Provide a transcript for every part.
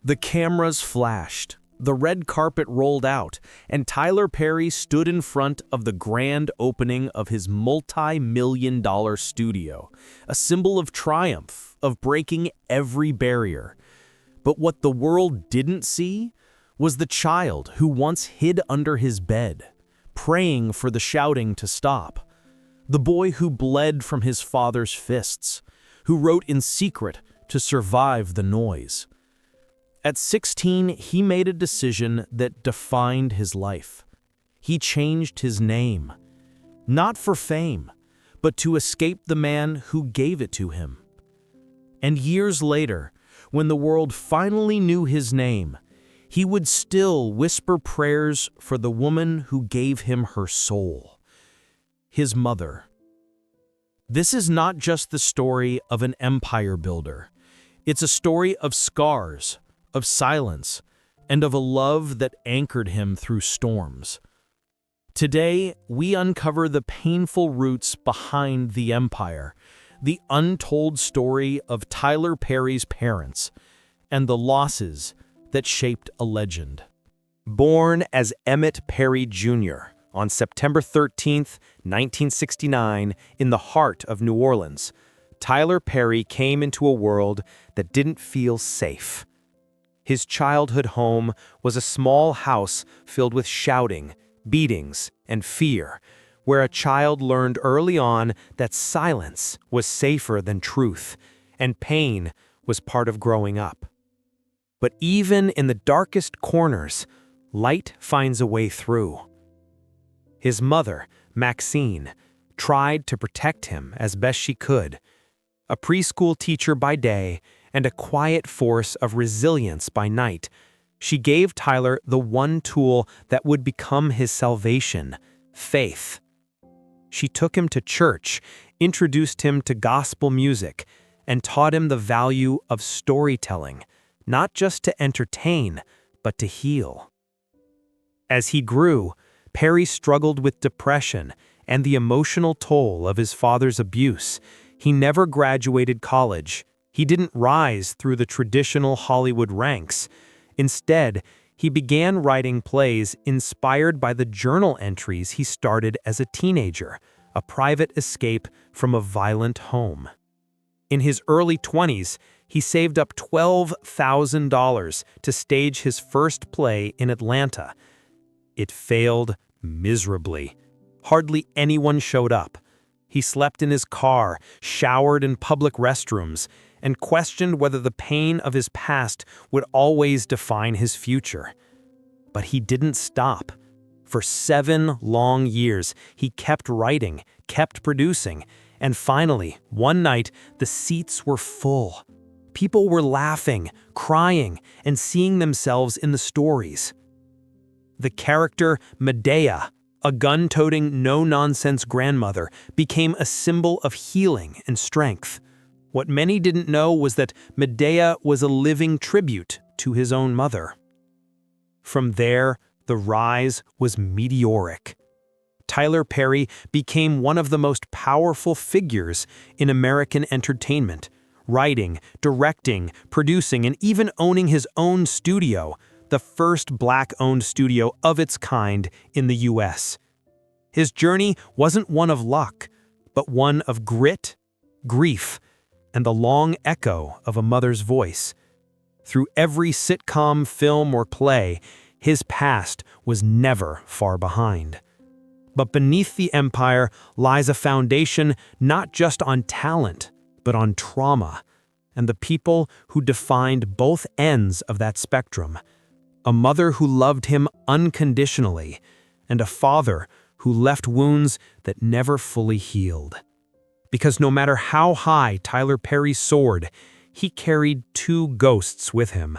The cameras flashed, the red carpet rolled out, and Tyler Perry stood in front of the grand opening of his multi-million-dollar studio, a symbol of triumph, of breaking every barrier. But what the world didn't see was the child who once hid under his bed, praying for the shouting to stop. The boy who bled from his father's fists, who wrote in secret to survive the noise. At 16, he made a decision that defined his life. He changed his name, not for fame, but to escape the man who gave it to him. And years later, when the world finally knew his name, he would still whisper prayers for the woman who gave him her soul, his mother. This is not just the story of an empire builder. It's a story of scars, of silence, and of a love that anchored him through storms. Today, we uncover the painful roots behind the empire, the untold story of Tyler Perry's parents, and the losses that shaped a legend. Born as Emmitt Perry Jr. on September 13, 1969, in the heart of New Orleans, Tyler Perry came into a world that didn't feel safe. His childhood home was a small house filled with shouting, beatings, and fear, where a child learned early on that silence was safer than truth, and pain was part of growing up. But even in the darkest corners, light finds a way through. His mother, Maxine, tried to protect him as best she could, a preschool teacher by day and a quiet force of resilience by night. She gave Tyler the one tool that would become his salvation: faith. She took him to church, introduced him to gospel music, and taught him the value of storytelling, not just to entertain, but to heal. As he grew, Perry struggled with depression and the emotional toll of his father's abuse. He never graduated college. He didn't rise through the traditional Hollywood ranks. Instead, he began writing plays inspired by the journal entries he started as a teenager, a private escape from a violent home. In his early 20s, he saved up $12,000 to stage his first play in Atlanta. It failed miserably. Hardly anyone showed up. He slept in his car, showered in public restrooms, and questioned whether the pain of his past would always define his future. But he didn't stop. For 7 long years, he kept writing, kept producing, and finally, one night, the seats were full. People were laughing, crying, and seeing themselves in the stories. The character Madea, a gun-toting, no-nonsense grandmother, became a symbol of healing and strength. What many didn't know was that Madea was a living tribute to his own mother. From there, the rise was meteoric. Tyler Perry became one of the most powerful figures in American entertainment, writing, directing, producing, and even owning his own studio, the first Black-owned studio of its kind in the U.S. His journey wasn't one of luck, but one of grit, grief, and the long echo of a mother's voice. Through every sitcom, film, or play, his past was never far behind. But beneath the empire lies a foundation not just on talent, but on trauma, and the people who defined both ends of that spectrum. A mother who loved him unconditionally, and a father who left wounds that never fully healed. Because no matter how high Tyler Perry soared, he carried 2 ghosts with him.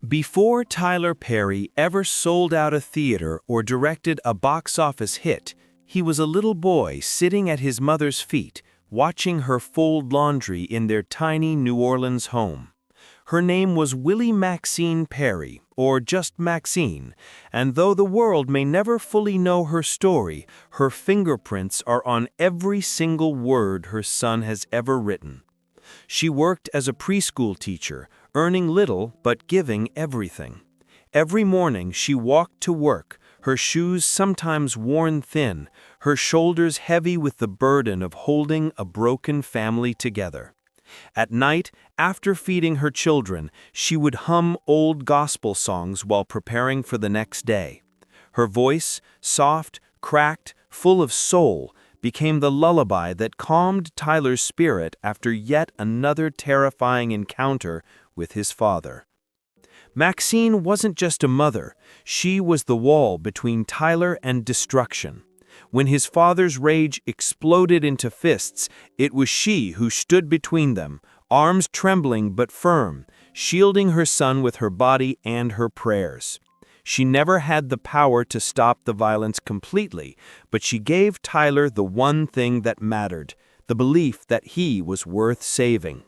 Before Tyler Perry ever sold out a theater or directed a box office hit, he was a little boy sitting at his mother's feet, watching her fold laundry in their tiny New Orleans home. Her name was Willie Maxine Perry, or just Maxine, and though the world may never fully know her story, her fingerprints are on every single word her son has ever written. She worked as a preschool teacher, earning little but giving everything. Every morning she walked to work, her shoes sometimes worn thin, her shoulders heavy with the burden of holding a broken family together. At night, after feeding her children, she would hum old gospel songs while preparing for the next day. Her voice, soft, cracked, full of soul, became the lullaby that calmed Tyler's spirit after yet another terrifying encounter with his father. Maxine wasn't just a mother, she was the wall between Tyler and destruction. When his father's rage exploded into fists, it was she who stood between them, arms trembling but firm, shielding her son with her body and her prayers. She never had the power to stop the violence completely, but she gave Tyler the one thing that mattered, the belief that he was worth saving.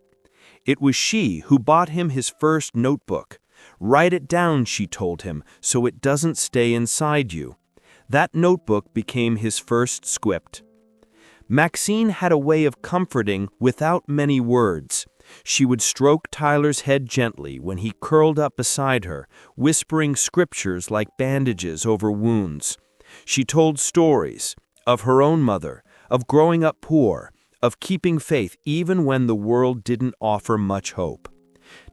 It was she who bought him his first notebook. "Write it down," she told him, "so it doesn't stay inside you." That notebook became his first script. Maxine had a way of comforting without many words. She would stroke Tyler's head gently when he curled up beside her, whispering scriptures like bandages over wounds. She told stories of her own mother, of growing up poor, of keeping faith even when the world didn't offer much hope.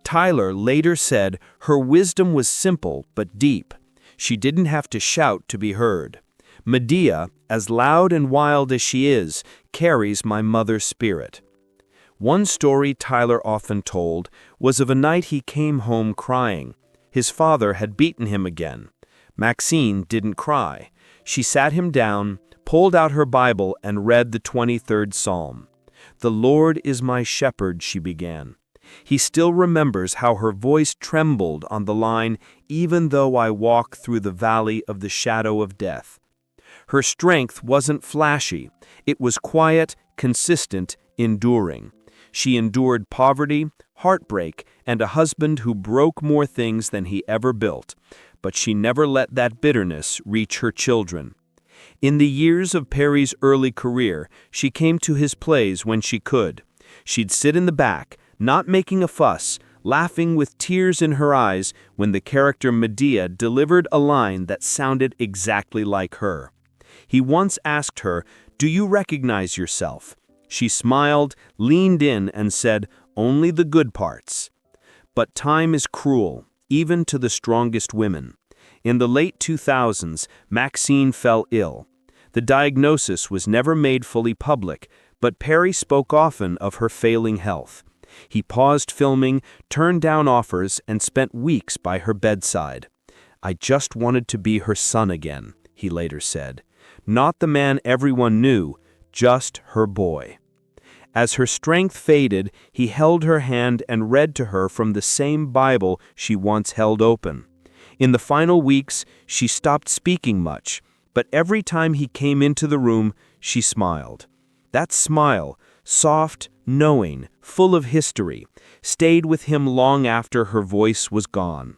Tyler later said her wisdom was simple but deep. She didn't have to shout to be heard. Madea, as loud and wild as she is, carries my mother's spirit. One story Tyler often told was of a night he came home crying. His father had beaten him again. Maxine didn't cry. She sat him down, pulled out her Bible, and read the 23rd Psalm. "The Lord is my shepherd," she began. He still remembers how her voice trembled on the line, "Even though I walk through the valley of the shadow of death." Her strength wasn't flashy. It was quiet, consistent, enduring. She endured poverty, heartbreak, and a husband who broke more things than he ever built. But she never let that bitterness reach her children. In the years of Perry's early career, she came to his plays when she could. She'd sit in the back, not making a fuss, laughing with tears in her eyes when the character Madea delivered a line that sounded exactly like her. He once asked her, "Do you recognize yourself?" She smiled, leaned in, and said, "Only the good parts." But time is cruel, even to the strongest women. In the late 2000s, Maxine fell ill. The diagnosis was never made fully public, but Perry spoke often of her failing health. He paused filming, turned down offers, and spent weeks by her bedside. "I just wanted to be her son again," he later said. Not the man everyone knew, just her boy. As her strength faded, he held her hand and read to her from the same Bible she once held open. In the final weeks, she stopped speaking much, but every time he came into the room, she smiled. That smile, soft, knowing, full of history, stayed with him long after her voice was gone.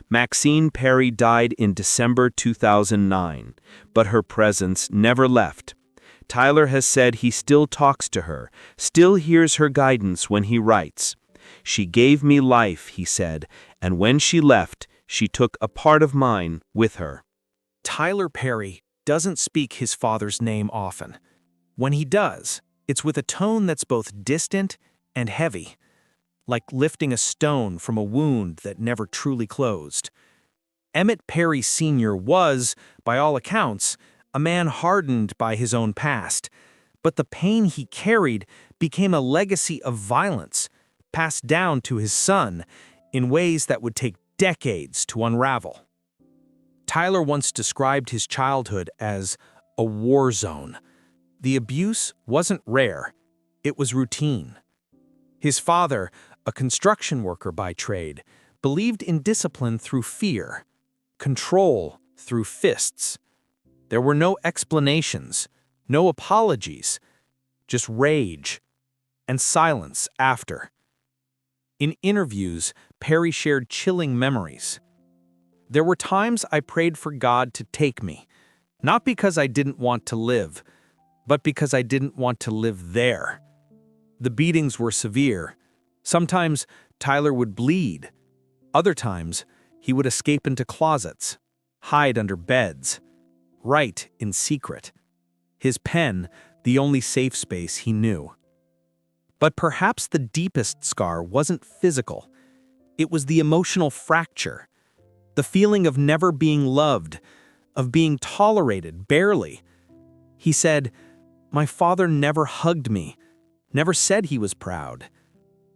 Maxine Perry died in December 2009, but her presence never left. Tyler has said he still talks to her, still hears her guidance when he writes. "She gave me life," he said, "and when she left, she took a part of mine with her." Tyler Perry doesn't speak his father's name often. When he does, it's with a tone that's both distant and heavy, like lifting a stone from a wound that never truly closed. Emmitt Perry Sr. was, by all accounts, a man hardened by his own past, but the pain he carried became a legacy of violence, passed down to his son in ways that would take decades to unravel. Tyler once described his childhood as a war zone. The abuse wasn't rare, it was routine. His father, a construction worker by trade, believed in discipline through fear, control through fists. There were no explanations, no apologies, just rage and silence after. In interviews, Perry shared chilling memories. "There were times I prayed for God to take me, not because I didn't want to live, but because I didn't want to live there. The beatings were severe, sometimes Tyler would bleed. Other times, he would escape into closets, hide under beds, write in secret. His pen, the only safe space he knew. But perhaps the deepest scar wasn't physical. It was the emotional fracture. The feeling of never being loved, of being tolerated, barely. He said, "My father never hugged me, never said he was proud.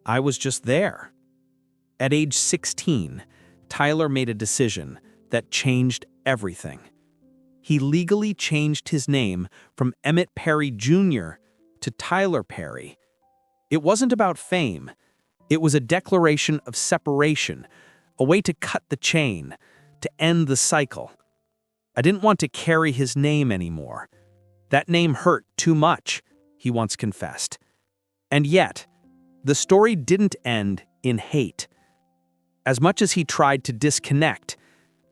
I was just there." At age 16, Tyler made a decision that changed everything. He legally changed his name from Emmitt Perry Jr. to Tyler Perry. It wasn't about fame. It was a declaration of separation, a way to cut the chain, to end the cycle. "I didn't want to carry his name anymore. That name hurt too much," he once confessed. And yet, the story didn't end in hate. As much as he tried to disconnect,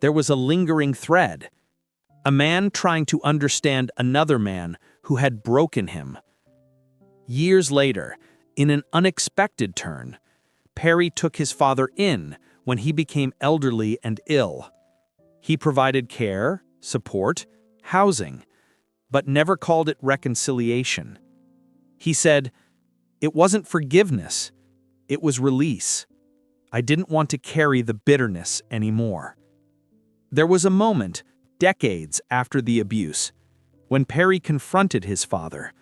there was a lingering thread. A man trying to understand another man who had broken him. Years later, in an unexpected turn, Perry took his father in when he became elderly and ill. He provided care, support, housing, but never called it reconciliation. He said, "It wasn't forgiveness, it was release. I didn't want to carry the bitterness anymore." There was a moment, decades after the abuse, when Perry confronted his father,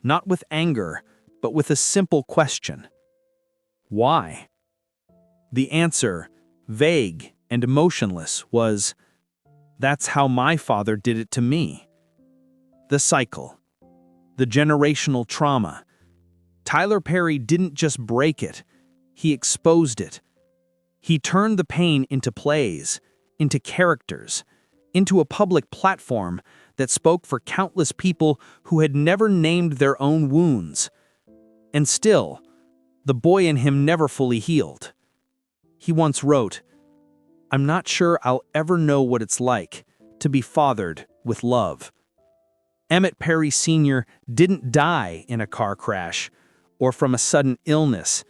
not with anger, but with a simple question. Why? The answer, vague and emotionless, was, "That's how my father did it to me." The cycle. The generational trauma. Tyler Perry didn't just break it, he exposed it. He turned the pain into plays, into characters, into a public platform that spoke for countless people who had never named their own wounds. And still, the boy in him never fully healed. He once wrote, "I'm not sure I'll ever know what it's like to be fathered with love." Emmitt Perry Sr. didn't die in a car crash or from a sudden illness,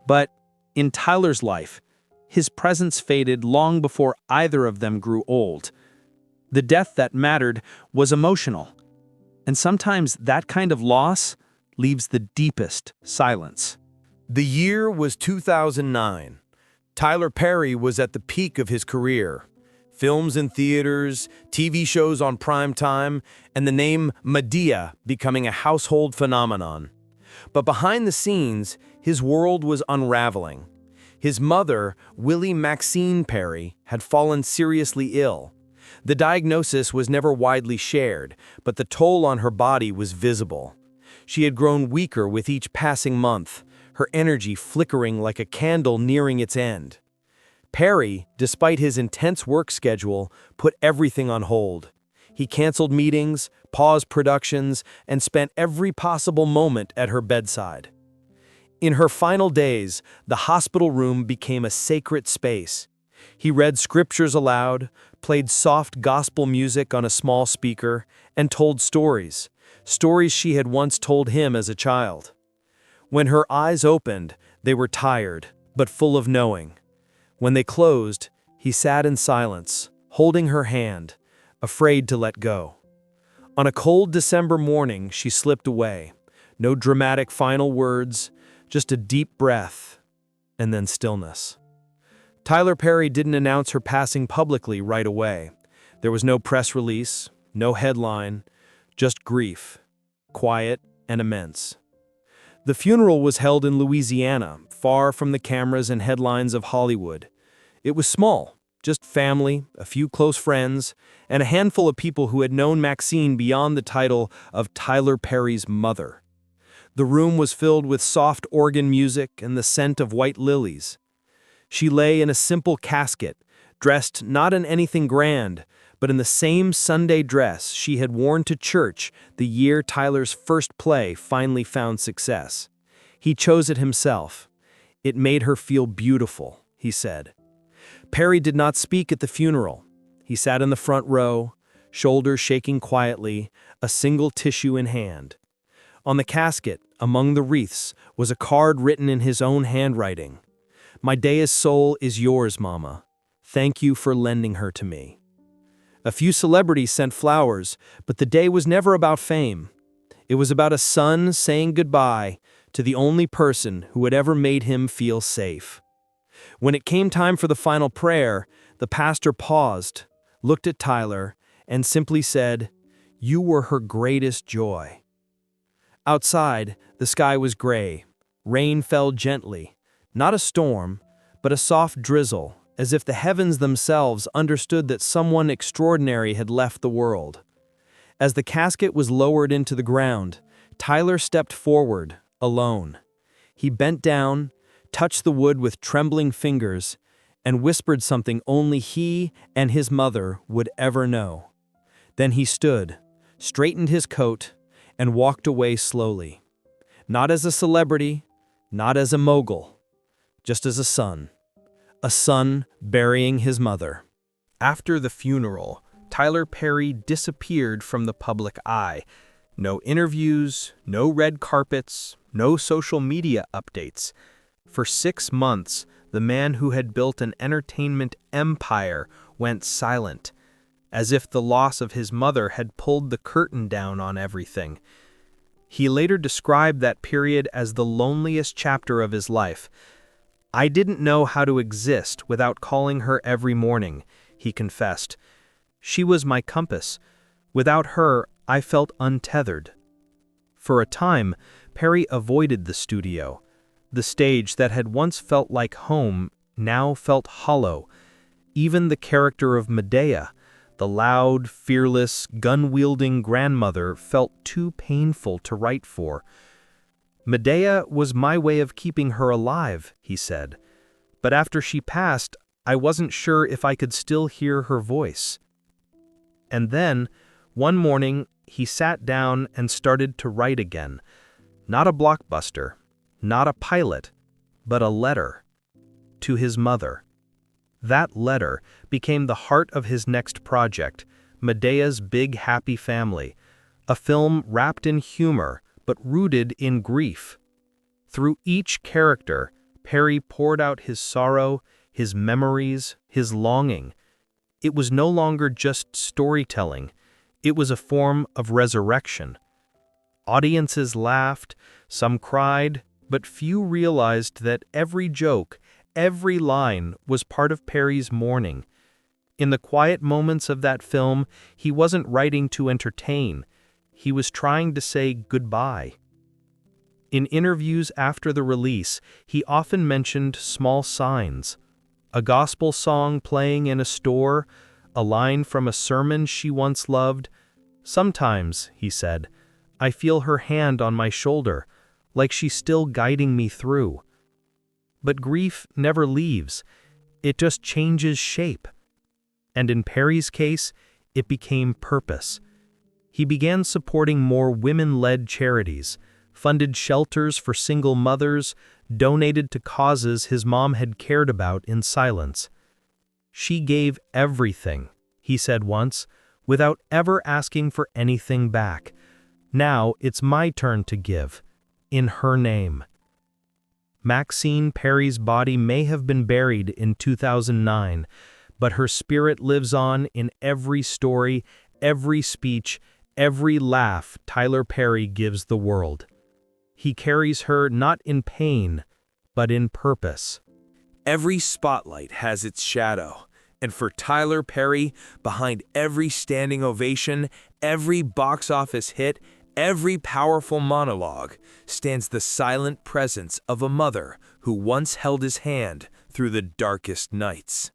but in Tyler's life, his presence faded long before either of them grew old. The death that mattered was emotional, and sometimes that kind of loss leaves the deepest silence. The year was 2009. Tyler Perry was at the peak of his career. Films in theaters, TV shows on prime time, and the name Madea becoming a household phenomenon. But behind the scenes, his world was unraveling. His mother, Maxine Perry, had fallen seriously ill. The diagnosis was never widely shared, but the toll on her body was visible. She had grown weaker with each passing month, her energy flickering like a candle nearing its end. Perry, despite his intense work schedule, put everything on hold. He canceled meetings, paused productions, and spent every possible moment at her bedside. In her final days, the hospital room became a sacred space. He read scriptures aloud, played soft gospel music on a small speaker, and told stories she had once told him as a child. When her eyes opened, they were tired, but full of knowing. When they closed, he sat in silence, holding her hand, afraid to let go. On a cold December morning, she slipped away. No dramatic final words, just a deep breath, and then stillness. Tyler Perry didn't announce her passing publicly right away. There was no press release, no headline, just grief, quiet and immense. The funeral was held in Louisiana, far from the cameras and headlines of Hollywood. It was small, just family, a few close friends, and a handful of people who had known Maxine beyond the title of Tyler Perry's mother. The room was filled with soft organ music and the scent of white lilies. She lay in a simple casket, dressed not in anything grand, but in the same Sunday dress she had worn to church the year Tyler's first play finally found success. He chose it himself. It made her feel beautiful, he said. Perry did not speak at the funeral. He sat in the front row, shoulders shaking quietly, a single tissue in hand. On the casket, among the wreaths, was a card written in his own handwriting. Madea's soul is yours, Mama. Thank you for lending her to me. A few celebrities sent flowers, but the day was never about fame. It was about a son saying goodbye to the only person who had ever made him feel safe. When it came time for the final prayer, the pastor paused, looked at Tyler, and simply said, "You were her greatest joy." Outside, the sky was gray. Rain fell gently, not a storm, but a soft drizzle, as if the heavens themselves understood that someone extraordinary had left the world. As the casket was lowered into the ground, Tyler stepped forward, alone. He bent down, touched the wood with trembling fingers, and whispered something only he and his mother would ever know. Then he stood, straightened his coat, and walked away slowly. Not as a celebrity, not as a mogul, just as a son burying his mother. After the funeral, Tyler Perry disappeared from the public eye. No interviews, no red carpets, no social media updates. For 6 months, the man who had built an entertainment empire went silent, as if the loss of his mother had pulled the curtain down on everything. He later described that period as the loneliest chapter of his life. "I didn't know how to exist without calling her every morning," he confessed. "She was my compass. Without her, I felt untethered." For a time, Perry avoided the studio. The stage that had once felt like home now felt hollow. Even the character of Madea, the loud, fearless, gun-wielding grandmother, felt too painful to write for. "Madea was my way of keeping her alive," he said. "But after she passed, I wasn't sure if I could still hear her voice." And then, one morning, he sat down and started to write again. Not a blockbuster, not a pilot, but a letter to his mother. That letter became the heart of his next project, Madea's Big Happy Family, a film wrapped in humor but rooted in grief. Through each character, Perry poured out his sorrow, his memories, his longing. It was no longer just storytelling, it was a form of resurrection. Audiences laughed, some cried, but few realized that every joke, every line was part of Perry's mourning. In the quiet moments of that film, he wasn't writing to entertain. He was trying to say goodbye. In interviews after the release, he often mentioned small signs. A gospel song playing in a store, a line from a sermon she once loved. "Sometimes," he said, "I feel her hand on my shoulder, like she's still guiding me through." But grief never leaves. It just changes shape. And in Perry's case, it became purpose. He began supporting more women-led charities, funded shelters for single mothers, donated to causes his mom had cared about in silence. "She gave everything," he said once, "without ever asking for anything back. Now it's my turn to give, in her name." Maxine Perry's body may have been buried in 2009, but her spirit lives on in every story, every speech, every laugh Tyler Perry gives the world. He carries her not in pain, but in purpose. Every spotlight has its shadow, and for Tyler Perry, behind every standing ovation, every box office hit, every powerful monologue, stands the silent presence of a mother who once held his hand through the darkest nights.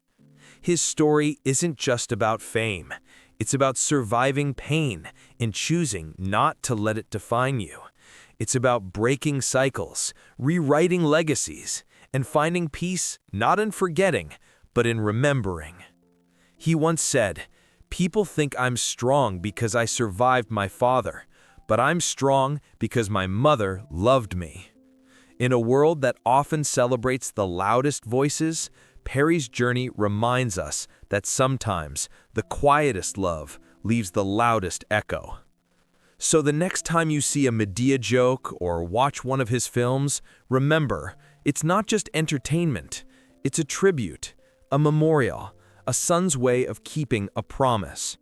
His story isn't just about fame. It's about surviving pain and choosing not to let it define you. It's about breaking cycles, rewriting legacies, and finding peace not in forgetting, but in remembering. He once said, "People think I'm strong because I survived my father, but I'm strong because my mother loved me." In a world that often celebrates the loudest voices, Perry's journey reminds us that sometimes the quietest love leaves the loudest echo. So the next time you see a Madea joke or watch one of his films, remember, it's not just entertainment. It's a tribute, a memorial, a son's way of keeping a promise.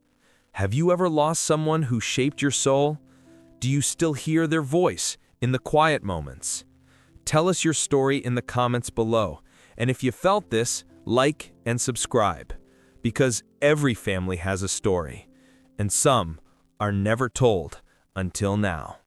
Have you ever lost someone who shaped your soul? Do you still hear their voice in the quiet moments? Tell us your story in the comments below. And if you felt this, like and subscribe. Because every family has a story, and some are never told until now.